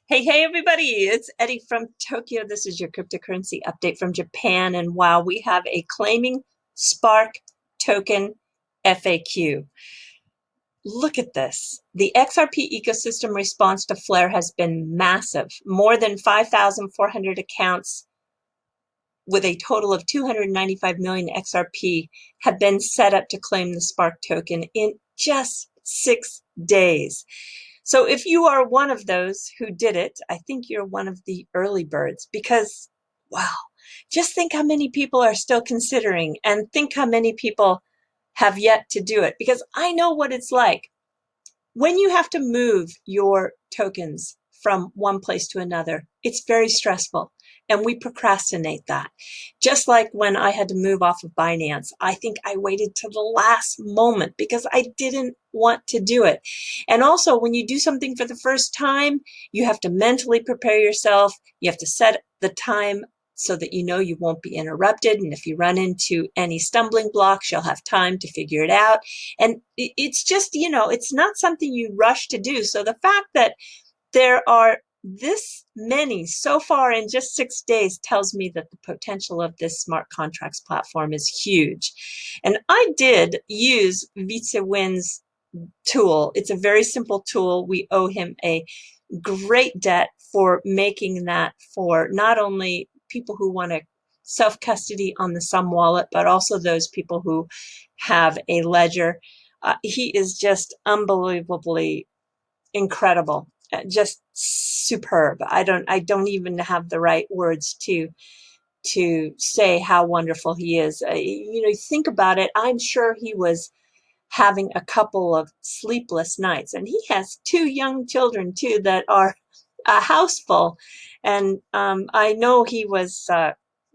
Hey, everybody, it's Eddie from Tokyo. This is your cryptocurrency update from Japan. And wow, we have a claiming Spark token FAQ. Look at this. The XRP ecosystem response to Flare has been massive. More than 5,400 accounts with a total of 295 million XRP have been set up to claim the Spark token in just 6 days. So if you are one of those who did it, I think you're one of the early birds because, wow, just think how many people are still considering and think how many people have yet to do it. Because I know what it's like when you have to move your tokens from one place to another. It's very stressful. And we procrastinate that. Just like when I had to move off of Binance, I think I waited to the last moment because I didn't want to do it. And also, when you do something for the first time, you have to mentally prepare yourself. You have to set the time so that you know you won't be interrupted. And if you run into any stumbling blocks, you'll have time to figure it out. And it's just, it's not something you rush to do. So the fact that there are this many so far in just 6 days tells me that the potential of this smart contracts platform is huge. And I did use Vitsewin's tool. It's a very simple tool. We owe him a great debt for making that for not only people who want to self-custody on the Sum wallet, but also those people who have a ledger. He is just unbelievably incredible, just superb. I don't even have the right words to say how wonderful he is. Think about it. I'm sure he was having a couple of sleepless nights, and he has 2 young children too that are a house full. And I know he was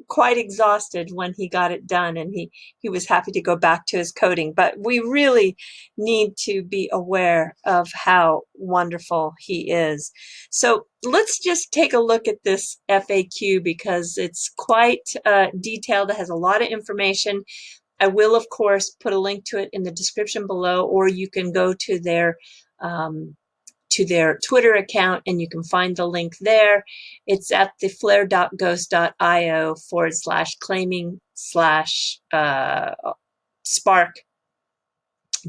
quite exhausted when he got it done, and he was happy to go back to his coding. But we really need to be aware of how wonderful he is. So let's just take a look at this FAQ because it's quite detailed. It has a lot of information. I will, of course, put a link to it in the description below, or you can go to their Twitter account and you can find the link there. It's at the flare.ghost.io/claiming/spark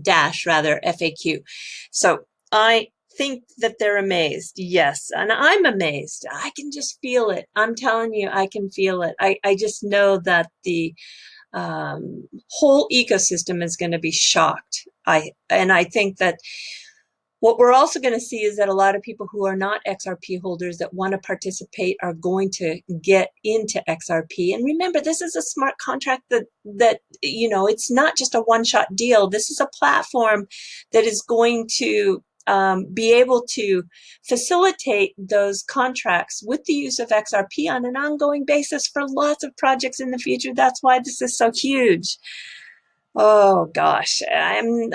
dash rather FAQ. So I think that they're amazed. Yes, and I'm amazed. I can just feel it. I'm telling you, I can feel it. I just know that the whole ecosystem is going to be shocked. I think that what we're also going to see is that a lot of people who are not XRP holders that want to participate are going to get into XRP. And remember, this is a smart contract that it's not just a one-shot deal. This is a platform that is going to be able to facilitate those contracts with the use of XRP on an ongoing basis for lots of projects in the future. That's why this is so huge. Oh gosh, I'm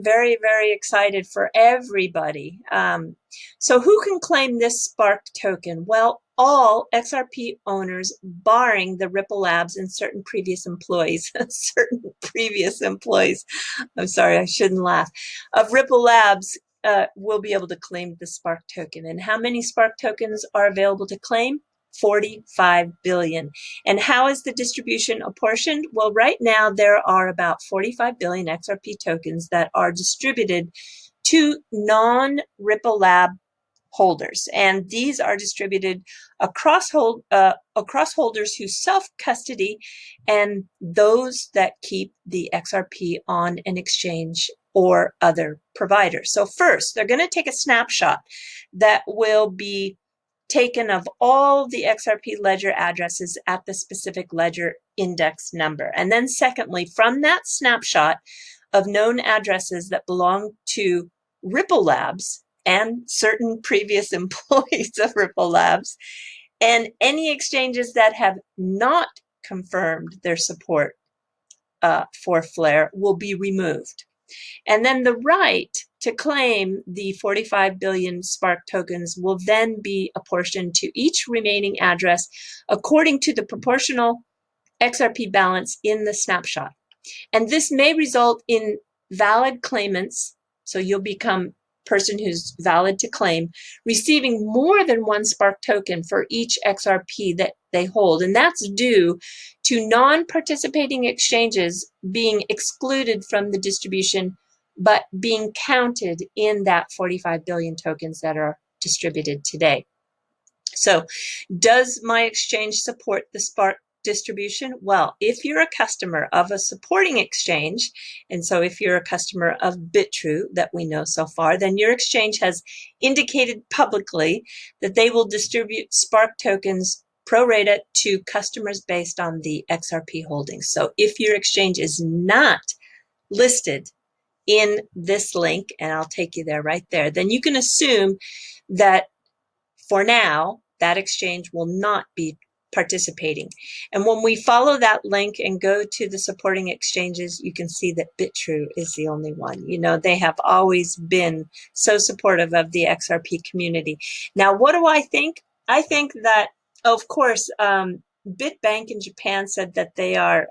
very, very excited for everybody. So who can claim this Spark token? Well, all XRP owners, barring the Ripple Labs and certain previous employees, I'm sorry, I shouldn't laugh, of Ripple Labs will be able to claim the Spark token. And how many Spark tokens are available to claim? 45 billion. And how is the distribution apportioned? Well, right now there are about 45 billion XRP tokens that are distributed to non-Ripple Lab holders. And these are distributed across holders who self-custody and those that keep the XRP on an exchange or other provider. So first, they're going to take a snapshot that will be taken of all the XRP ledger addresses at the specific ledger index number. And then secondly, from that snapshot of known addresses that belong to Ripple Labs and certain previous employees of Ripple Labs, and any exchanges that have not confirmed their support for Flare will be removed. And then the right to claim the 45 billion Spark tokens will then be apportioned to each remaining address according to the proportional XRP balance in the snapshot. And this may result in valid claimants, so you'll become person who's valid to claim, receiving more than one Spark token for each XRP that they hold. And that's due to non-participating exchanges being excluded from the distribution, but being counted in that 45 billion tokens that are distributed today. So does my exchange support the Spark distribution? Well, if you're a customer of a supporting exchange, and so if you're a customer of BitTrue that we know so far, then your exchange has indicated publicly that they will distribute Spark tokens pro rata to customers based on the XRP holdings. So if your exchange is not listed in this link, and I'll take you there right there, then you can assume that for now, that exchange will not be participating. And when we follow that link and go to the supporting exchanges, you can see that BitTrue is the only one. You know, they have always been so supportive of the XRP community. Now, what do I think? I think that, of course, BitBank in Japan said that they are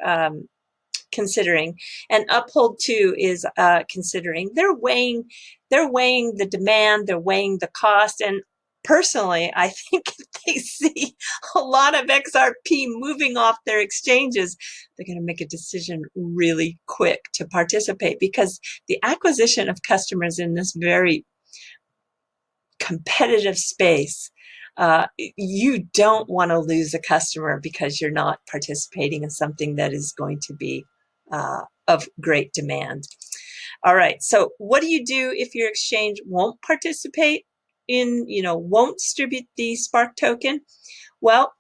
considering, and Uphold too is considering. They're weighing the demand, they're weighing the cost, and personally, I think if they see a lot of XRP moving off their exchanges, they're going to make a decision really quick to participate, because the acquisition of customers in this very competitive space, you don't want to lose a customer because you're not participating in something that is going to be of great demand. All right, so what do you do if your exchange won't participate in, won't distribute the Spark token? Well,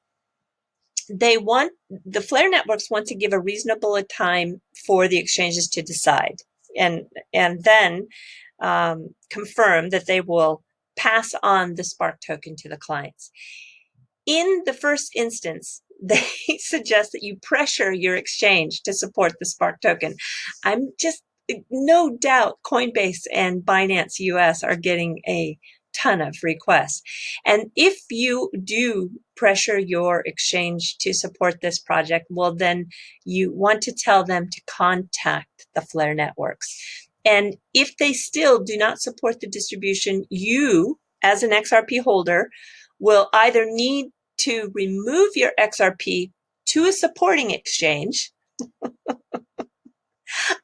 the Flare networks want to give a reasonable time for the exchanges to decide, and then confirm that they will pass on the Spark token to the clients. In the first instance, they suggest that you pressure your exchange to support the Spark token. No doubt Coinbase and Binance US are getting a ton of requests. And if you do pressure your exchange to support this project, well, then you want to tell them to contact the Flare networks. And if they still do not support the distribution, you, as an XRP holder, will either need to remove your XRP to a supporting exchange.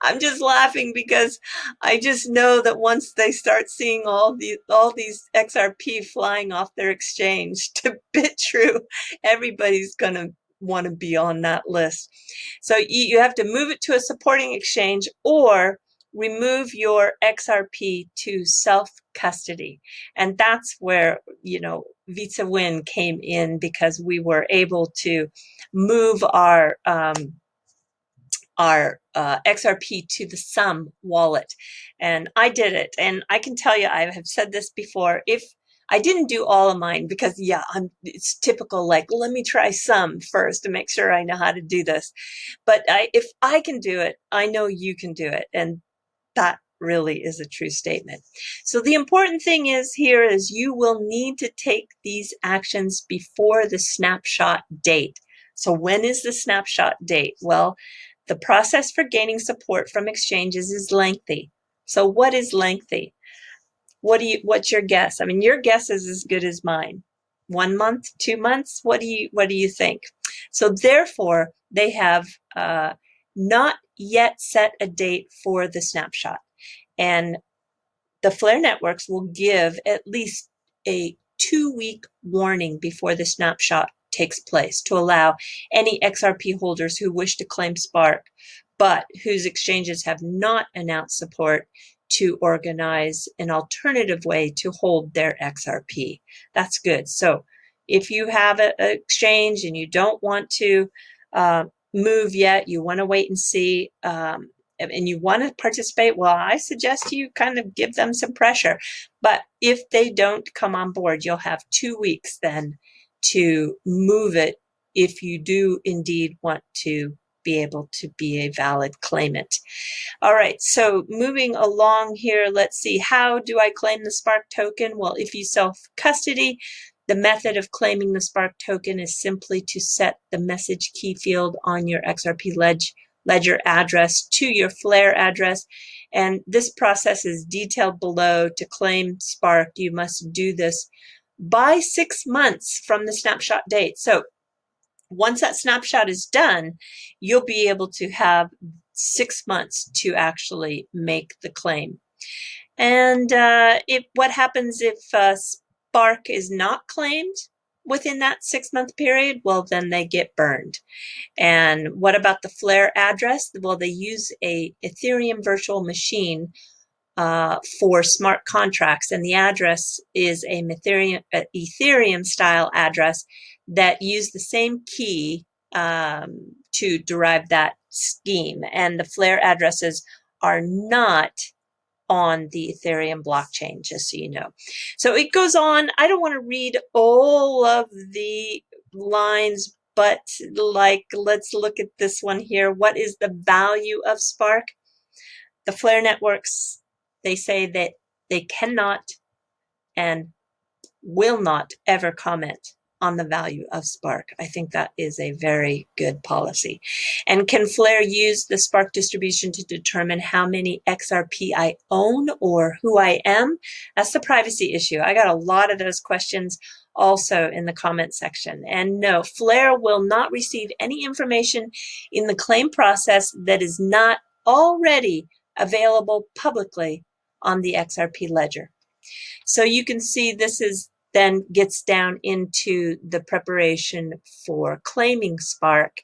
I'm just laughing because I just know that once they start seeing all these XRP flying off their exchange to BitTrue, everybody's going to want to be on that list. So you have to move it to a supporting exchange, or remove your XRP to self-custody. And that's where, Visa Win came in, because we were able to move our XRP to the Sum wallet. And I did it. And I can tell you, I have said this before, if I didn't do all of mine because, it's typical, like, let me try Sum first to make sure I know how to do this. But if I can do it, I know you can do it. And that really is a true statement. So the important thing is you will need to take these actions before the snapshot date. So when is the snapshot date? Well, the process for gaining support from exchanges is lengthy. So what is lengthy? What's your guess? I mean, your guess is as good as mine. 1 month, 2 months? What do you think? So therefore, they have not yet set a date for the snapshot. And the Flare networks will give at least a 2-week warning before the snapshot takes place to allow any XRP holders who wish to claim Spark, but whose exchanges have not announced support, to organize an alternative way to hold their XRP. That's good. So if you have an exchange and you don't want to move yet, you want to wait and see, and you want to participate, well, I suggest you kind of give them some pressure. But if they don't come on board, you'll have 2 weeks then to move it, if you do indeed want to be able to be a valid claimant. All right, so moving along here, let's see, how do I claim the Spark token? Well, if you self-custody, the method of claiming the Spark token is simply to set the message key field on your XRP ledge ledger address to your Flare address. And this process is detailed below. To claim Spark, you must do this by 6 months from the snapshot date. So once that snapshot is done, you'll be able to have 6 months to actually make the claim. And what happens if Spark is not claimed within that 6-month period? Well, then they get burned. And what about the Flare address? Well, they use a Ethereum virtual machine for smart contracts, and the address is a Ethereum style address that use the same key to derive that scheme. And the Flare addresses are not on the Ethereum blockchain, just so you know. So it goes on. I don't want to read all of the lines, but let's look at this one here. What is the value of Spark? The Flare networks, they say that they cannot and will not ever comment on the value of Spark. I think that is a very good policy. And can Flare use the Spark distribution to determine how many XRP I own or who I am? That's the privacy issue. I got a lot of those questions also in the comment section. And no, Flare will not receive any information in the claim process that is not already available publicly on the XRP ledger. So you can see this is then gets down into the preparation for claiming Spark.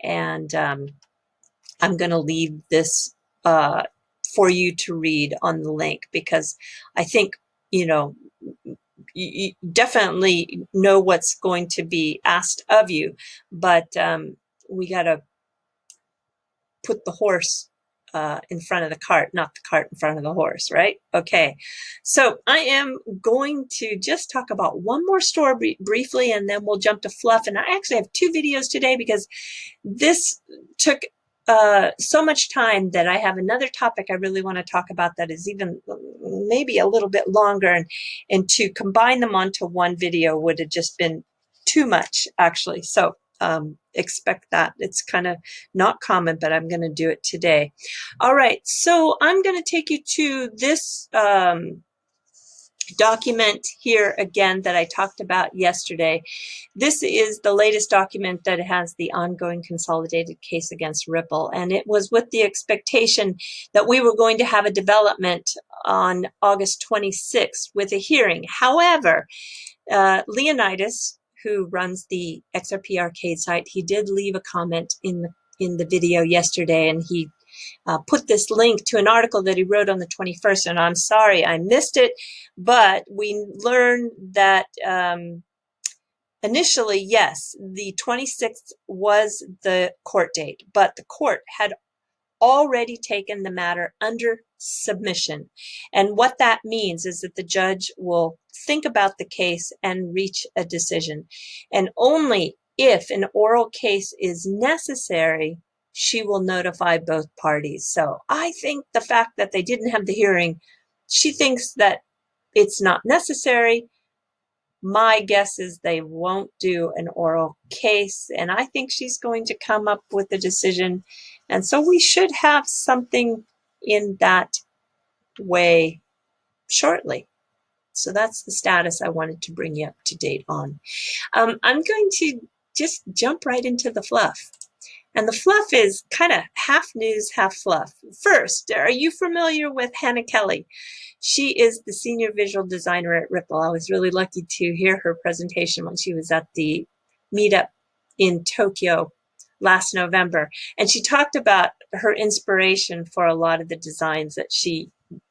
And I'm going to leave this for you to read on the link, because I think, you definitely know what's going to be asked of you, but we got to put the horse in front of the cart, not the cart in front of the horse, right? Okay, so I am going to just talk about one more story briefly, and then we'll jump to Fluff. And I actually have 2 videos today because this took so much time that I have another topic I really want to talk about that is even maybe a little bit longer, and to combine them onto one video would have just been too much, actually. So expect that. It's kind of not common, but I'm going to do it today. All right, so I'm going to take you to this document here again that I talked about yesterday. This is the latest document that has the ongoing consolidated case against Ripple, and it was with the expectation that we were going to have a development on August 26th with a hearing. However, Leonidas, who runs the XRP arcade site, he did leave a comment in the video yesterday, and he put this link to an article that he wrote on the 21st, and I'm sorry I missed it, but we learned that initially, yes, the 26th was the court date, but the court had already taken the matter under submission. And what that means is that the judge will think about the case and reach a decision. And only if an oral case is necessary, she will notify both parties. So I think the fact that they didn't have the hearing, she thinks that it's not necessary. My guess is they won't do an oral case, and I think she's going to come up with a decision. And so we should have something in that way shortly. So that's the status I wanted to bring you up to date on. I'm going to just jump right into the fluff. And the fluff is kind of half news, half fluff. First, are you familiar with Hannah Kelly? She is the senior visual designer at Ripple. I was really lucky to hear her presentation when she was at the meetup in Tokyo last November. And she talked about her inspiration for a lot of the designs that she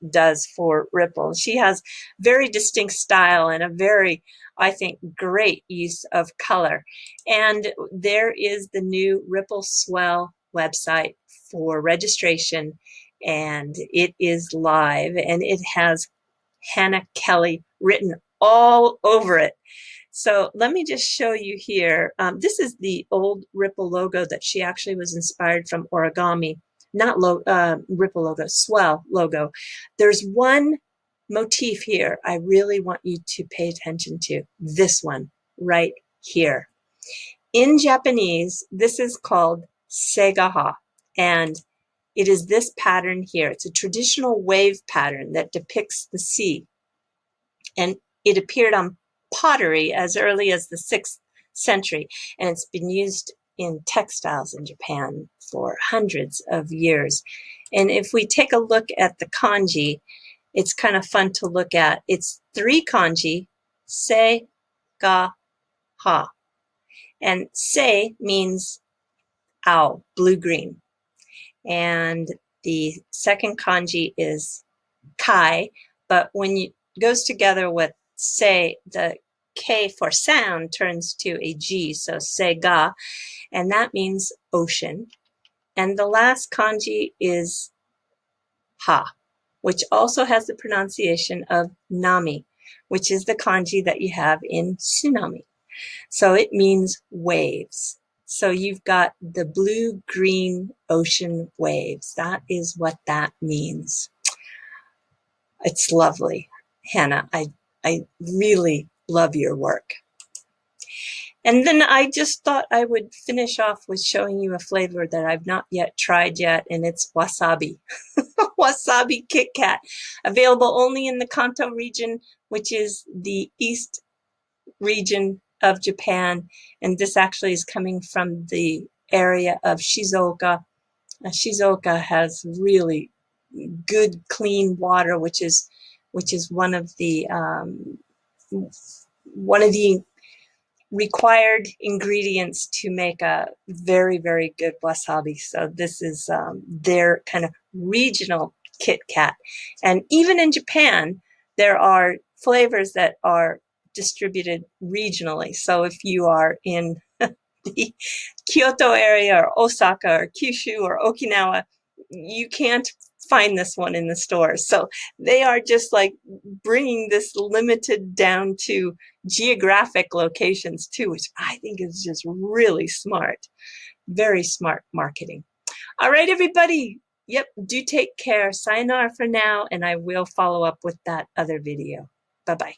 does for Ripple. She has very distinct style and a very, I think, great use of color. And there is the new Ripple Swell website for registration, and it is live, and it has Hannah Kelly written all over it. So let me just show you here. This is the old Ripple logo that she actually was inspired from origami, not Ripple logo, Swell logo. There's one motif here I really want you to pay attention to. This one right here. In Japanese, this is called segaha. And it is this pattern here. It's a traditional wave pattern that depicts the sea. And it appeared on pottery as early as the 6th century. And it's been used in textiles in Japan for hundreds of years. And if we take a look at the kanji, it's kind of fun to look at. It's 3 kanji, se, ga, ha. And se means owl, blue-green. And the second kanji is kai, but when it goes together with se, the K for sound turns to a G, so se-ga, and that means ocean. And the last kanji is ha, which also has the pronunciation of nami, which is the kanji that you have in tsunami. So it means waves. So you've got the blue-green ocean waves. That is what that means. It's lovely, Hannah. I really love your work. And then I just thought I would finish off with showing you a flavor that I've not yet tried yet, and it's wasabi. Wasabi Kit Kat, available only in the Kanto region, which is the east region of Japan. And this actually is coming from the area of Shizuoka. Shizuoka has really good, clean water, which is one of the required ingredients to make a very, very good wasabi. So this is their kind of regional Kit Kat. And even in Japan, there are flavors that are distributed regionally. So if you are in the Kyoto area or Osaka or Kyushu or Okinawa, you can't find this one in the stores. So they are just like bringing this limited down to geographic locations too, which I think is just really smart. Very smart marketing. All right, everybody. Yep, do take care. Sayonara for now, and I will follow up with that other video. Bye-bye.